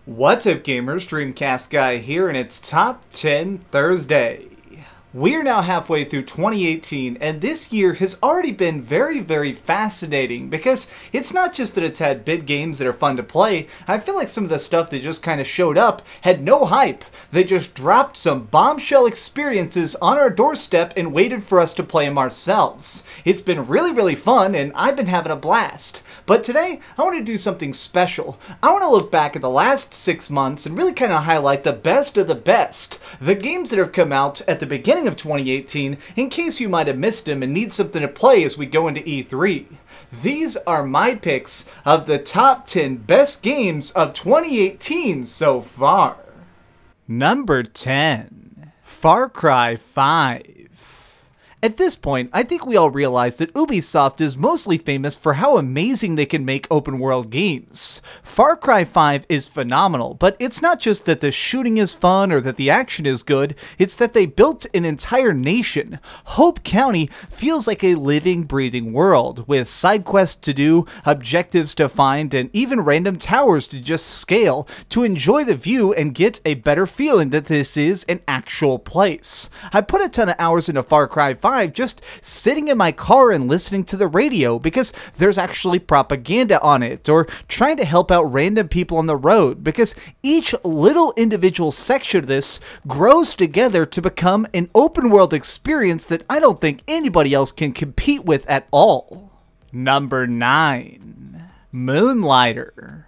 What's up gamers, DreamcastGuy here, and it's Top 10 Thursday. We're now halfway through 2018, and this year has already been very fascinating because it's not just that it's had big games that are fun to play. I feel like some of the stuff that just kind of showed up had no hype. They just dropped some bombshell experiences on our doorstep and waited for us to play them ourselves. It's been really fun, and I've been having a blast. But today, I want to do something special. I want to look back at the last 6 months and really kind of highlight the best of the best. The games that have come out at the beginning of 2018, in case you might have missed them and need something to play as we go into E3. These are my picks of the top 10 best games of 2018 so far. Number 10. Far Cry 5. At this point, I think we all realize that Ubisoft is mostly famous for how amazing they can make open-world games. Far Cry 5 is phenomenal, but it's not just that the shooting is fun or that the action is good, it's that they built an entire nation. Hope County feels like a living, breathing world, with side quests to do, objectives to find, and even random towers to just scale to enjoy the view and get a better feeling that this is an actual place. I put a ton of hours into Far Cry 5 just sitting in my car and listening to the radio because there's actually propaganda on it, or trying to help out random people on the road, because each little individual section of this grows together to become an open world experience that I don't think anybody else can compete with at all. Number 9. Moonlighter.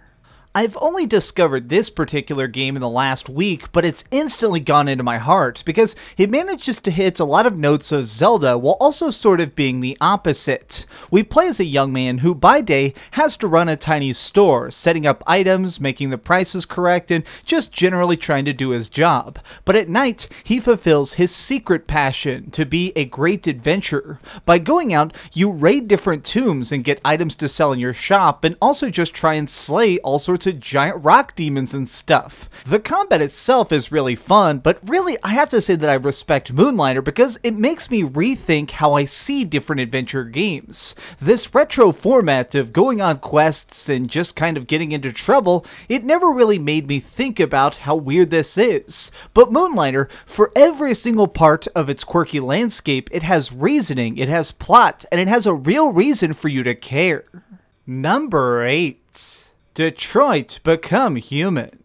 I've only discovered this particular game in the last week, but it's instantly gone into my heart because it manages to hit a lot of notes of Zelda while also sort of being the opposite. We play as a young man who by day has to run a tiny store, setting up items, making the prices correct, and just generally trying to do his job. But at night, he fulfills his secret passion to be a great adventurer. By going out, you raid different tombs and get items to sell in your shop, and also just try and slay all sorts of giant rock demons and stuff. The combat itself is really fun, but really I have to say that I respect Moonlighter because it makes me rethink how I see different adventure games. This retro format of going on quests and just kind of getting into trouble, it never really made me think about how weird this is. But Moonlighter, for every single part of its quirky landscape, it has reasoning, it has plot, and it has a real reason for you to care. Number 8. Detroit Become Human.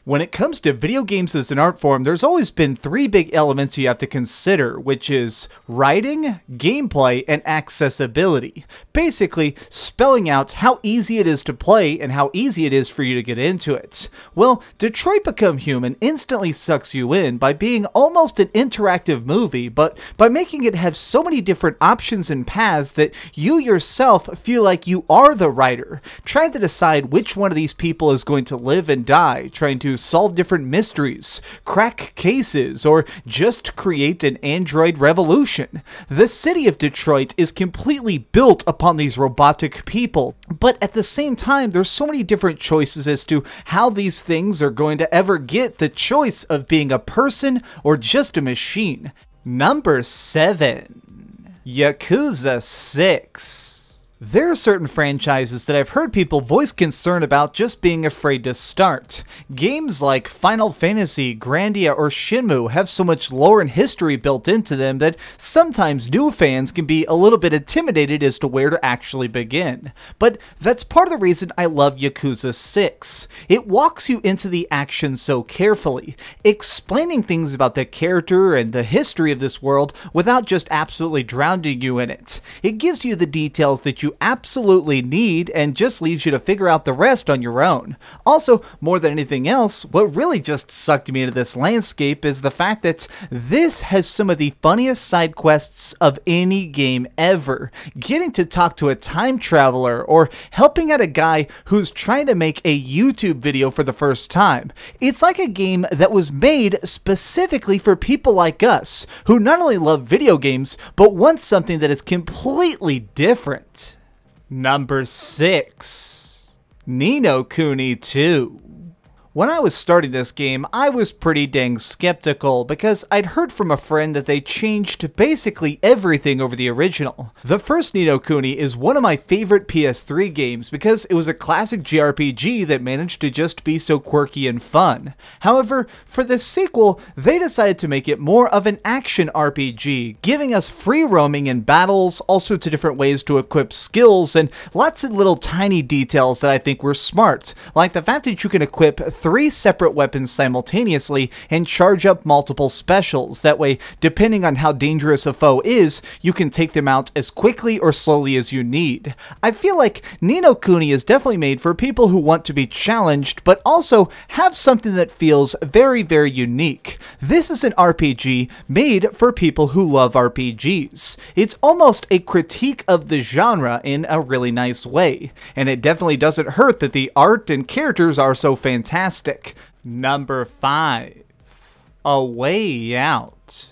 When it comes to video games as an art form, there's always been 3 big elements you have to consider, which is writing, gameplay, and accessibility. Basically, spelling out how easy it is to play and how easy it is for you to get into it. Well, Detroit Become Human instantly sucks you in by being almost an interactive movie, but by making it have so many different options and paths that you yourself feel like you are the writer, trying to decide which one of these people is going to live and die, trying to solve different mysteries, crack cases, or just create an android revolution. The city of Detroit is completely built upon these robotic people, but at the same time there's so many different choices as to how these things are going to ever get the choice of being a person or just a machine. Number 7. Yakuza 6. There are certain franchises that I've heard people voice concern about just being afraid to start. Games like Final Fantasy, Grandia, or Shenmue have so much lore and history built into them that sometimes new fans can be a little bit intimidated as to where to actually begin. But that's part of the reason I love Yakuza 6. It walks you into the action so carefully, explaining things about the character and the history of this world without just absolutely drowning you in it. It gives you the details that you absolutely need and just leaves you to figure out the rest on your own. Also, more than anything else, what really just sucked me into this landscape is the fact that this has some of the funniest side quests of any game ever. Getting to talk to a time traveler or helping out a guy who's trying to make a YouTube video for the first time. It's like a game that was made specifically for people like us who not only love video games but want something that is completely different. Number 6. Ni no Kuni 2. When I was starting this game, I was pretty dang skeptical because I'd heard from a friend that they changed basically everything over the original. The first Ni no Kuni is one of my favorite PS3 games because it was a classic JRPG that managed to just be so quirky and fun. However, for the sequel, they decided to make it more of an action RPG, giving us free roaming in battles, all sorts of different ways to equip skills, and lots of little tiny details that I think were smart, like the fact that you can equip 3 separate weapons simultaneously and charge up multiple specials. That way, depending on how dangerous a foe is, you can take them out as quickly or slowly as you need. I feel like Ni no Kuni is definitely made for people who want to be challenged, but also have something that feels very, very unique. This is an RPG made for people who love RPGs. It's almost a critique of the genre in a really nice way, and it definitely doesn't hurt that the art and characters are so fantastic. Number 5. A Way Out.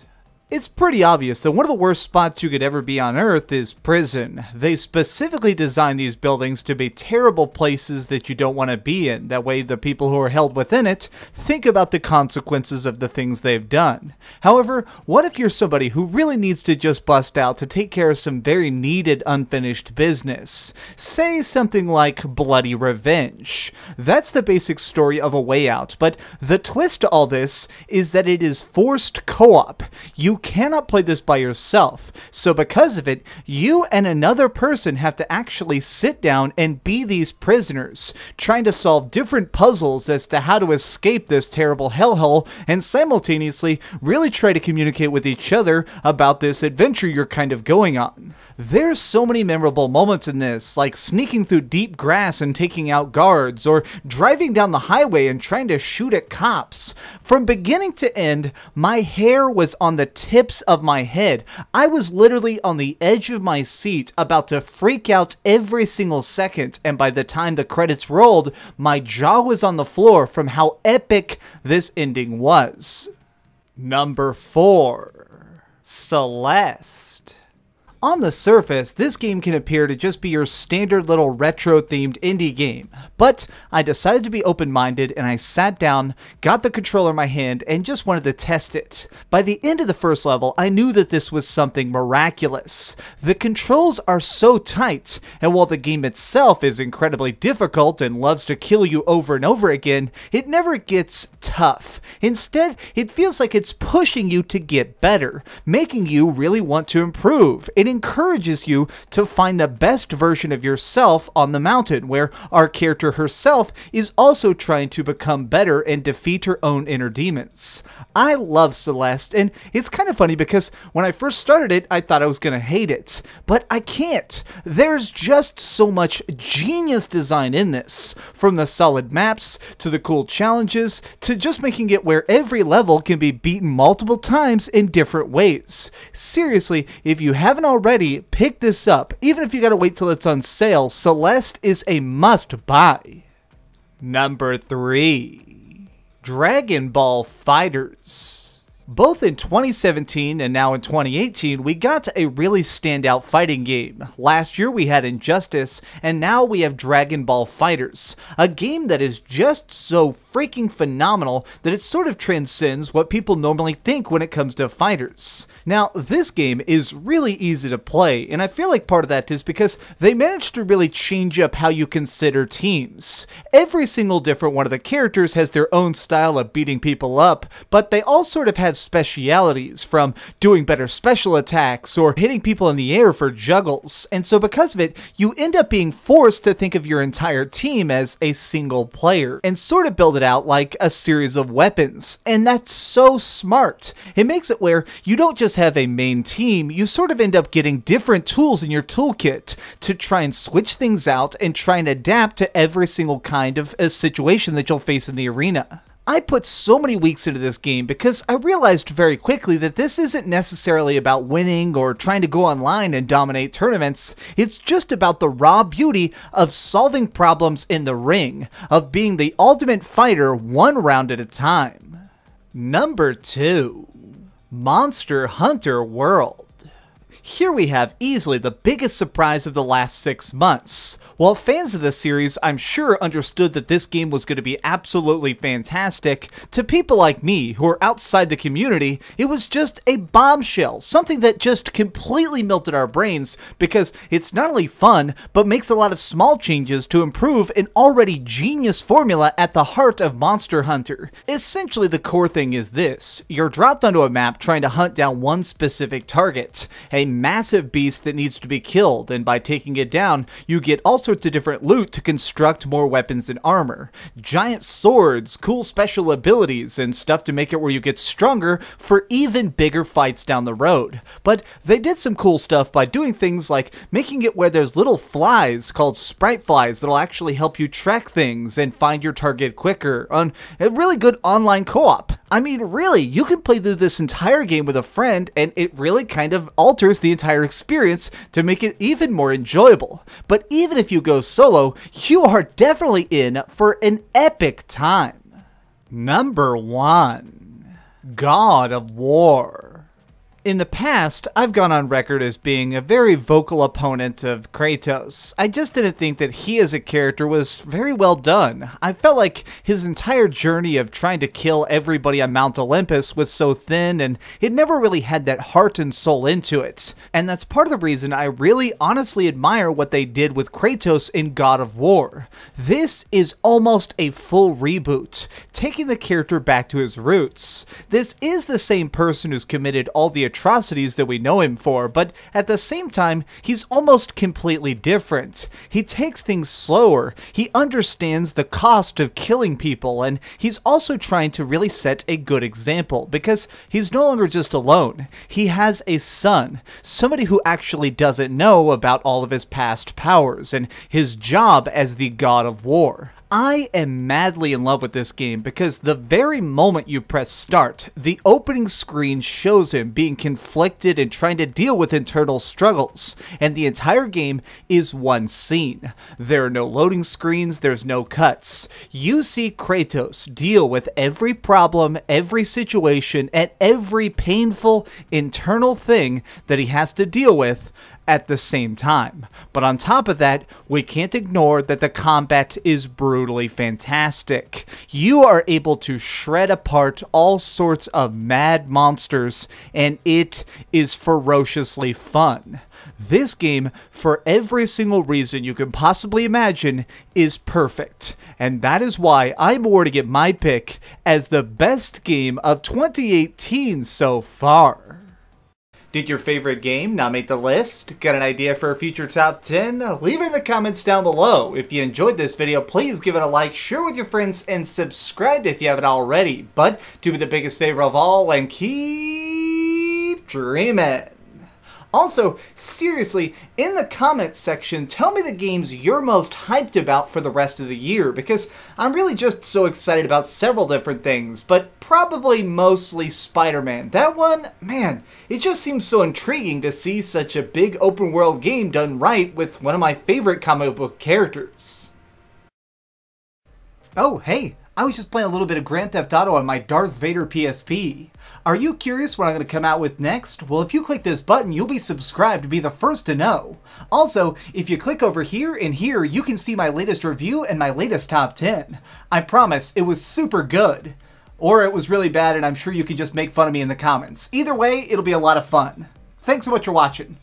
It's pretty obvious that one of the worst spots you could ever be on Earth is prison. They specifically designed these buildings to be terrible places that you don't want to be in. That way the people who are held within it think about the consequences of the things they've done. However, what if you're somebody who really needs to just bust out to take care of some very needed unfinished business? Say something like bloody revenge. That's the basic story of A Way Out, but the twist to all this is that it is forced co-op. You cannot play this by yourself, so because of it, you and another person have to actually sit down and be these prisoners, trying to solve different puzzles as to how to escape this terrible hellhole, and simultaneously really try to communicate with each other about this adventure you're kind of going on. There's so many memorable moments in this, like sneaking through deep grass and taking out guards, or driving down the highway and trying to shoot at cops. From beginning to end, my hair was on the tips of my head. I was literally on the edge of my seat about to freak out every single second, and by the time the credits rolled, my jaw was on the floor from how epic this ending was. Number 4. Celeste. On the surface, this game can appear to just be your standard little retro-themed indie game, but I decided to be open-minded and I sat down, got the controller in my hand, and just wanted to test it. By the end of the first level, I knew that this was something miraculous. The controls are so tight, and while the game itself is incredibly difficult and loves to kill you over and over again, it never gets tough. Instead, it feels like it's pushing you to get better, making you really want to improve. It encourages you to find the best version of yourself on the mountain, where our character herself is also trying to become better and defeat her own inner demons. I love Celeste, and it's kind of funny because when I first started it, I thought I was going to hate it, but I can't. There's just so much genius design in this, from the solid maps, to the cool challenges, to just making it where every level can be beaten multiple times in different ways. Seriously, if you haven't already, pick this up. Even if you gotta wait till it's on sale, Celeste is a must-buy. Number 3. Dragon Ball FighterZ. Both in 2017 and now in 2018, we got a really standout fighting game. Last year we had Injustice, and now we have Dragon Ball FighterZ, a game that is just so freaking phenomenal that it sort of transcends what people normally think when it comes to fighters. Now, this game is really easy to play, and I feel like part of that is because they managed to really change up how you consider teams. Every single different one of the characters has their own style of beating people up, but they all sort of have specialities, from doing better special attacks or hitting people in the air for juggles, and so because of it, you end up being forced to think of your entire team as a single player, and sort of build it out like a series of weapons, and that's so smart. It makes it where you don't just have a main team, you sort of end up getting different tools in your toolkit to try and switch things out and try and adapt to every single kind of a situation that you'll face in the arena. I put so many weeks into this game because I realized very quickly that this isn't necessarily about winning or trying to go online and dominate tournaments. It's just about the raw beauty of solving problems in the ring, of being the ultimate fighter one round at a time. Number 2. Monster Hunter World. Here we have easily the biggest surprise of the last 6 months. While fans of the series, I'm sure, understood that this game was going to be absolutely fantastic, to people like me who are outside the community, it was just a bombshell, something that just completely melted our brains because it's not only fun, but makes a lot of small changes to improve an already genius formula at the heart of Monster Hunter. Essentially, the core thing is this: you're dropped onto a map trying to hunt down one specific target, a massive beast that needs to be killed, and by taking it down, you get all sorts of different loot to construct more weapons and armor. Giant swords, cool special abilities, and stuff to make it where you get stronger for even bigger fights down the road. But they did some cool stuff by doing things like making it where there's little flies called sprite flies that'll actually help you track things and find your target quicker on a really good online co-op. I mean, really, you can play through this entire game with a friend, and it really kind of alters the entire experience to make it even more enjoyable. But even if you go solo, you are definitely in for an epic time. Number 1. God of War. In the past, I've gone on record as being a very vocal opponent of Kratos. I just didn't think that he as a character was very well done. I felt like his entire journey of trying to kill everybody on Mount Olympus was so thin, and it never really had that heart and soul into it. And that's part of the reason I really honestly admire what they did with Kratos in God of War. This is almost a full reboot, taking the character back to his roots. This is the same person who's committed all the atrocities that we know him for, but at the same time, he's almost completely different. He takes things slower, he understands the cost of killing people, and he's also trying to really set a good example, because he's no longer just alone. He has a son, somebody who actually doesn't know about all of his past powers, and his job as the God of War. I am madly in love with this game because the very moment you press start, the opening screen shows him being conflicted and trying to deal with internal struggles, and the entire game is one scene. There are no loading screens, there's no cuts. You see Kratos deal with every problem, every situation, and every painful internal thing that he has to deal with at the same time. But on top of that, we can't ignore that the combat is brutally fantastic. You are able to shred apart all sorts of mad monsters, and it is ferociously fun. This game, for every single reason you can possibly imagine, is perfect. And that is why I'm awarding it my pick as the best game of 2018 so far. Did your favorite game not make the list? Got an idea for a future top 10? Leave it in the comments down below. If you enjoyed this video, please give it a like, share with your friends, and subscribe if you haven't already. But do me the biggest favor of all and keep dreaming. Also, seriously, in the comments section, tell me the games you're most hyped about for the rest of the year, because I'm really just so excited about several different things, but probably mostly Spider-Man. That one, man, it just seems so intriguing to see such a big open world game done right with one of my favorite comic book characters. Oh, hey! I was just playing a little bit of Grand Theft Auto on my Darth Vader PSP. Are you curious what I'm going to come out with next? Well, if you click this button, you'll be subscribed to be the first to know. Also, if you click over here and here, you can see my latest review and my latest top 10. I promise, it was super good. Or it was really bad, and I'm sure you can just make fun of me in the comments. Either way, it'll be a lot of fun. Thanks so much for watching.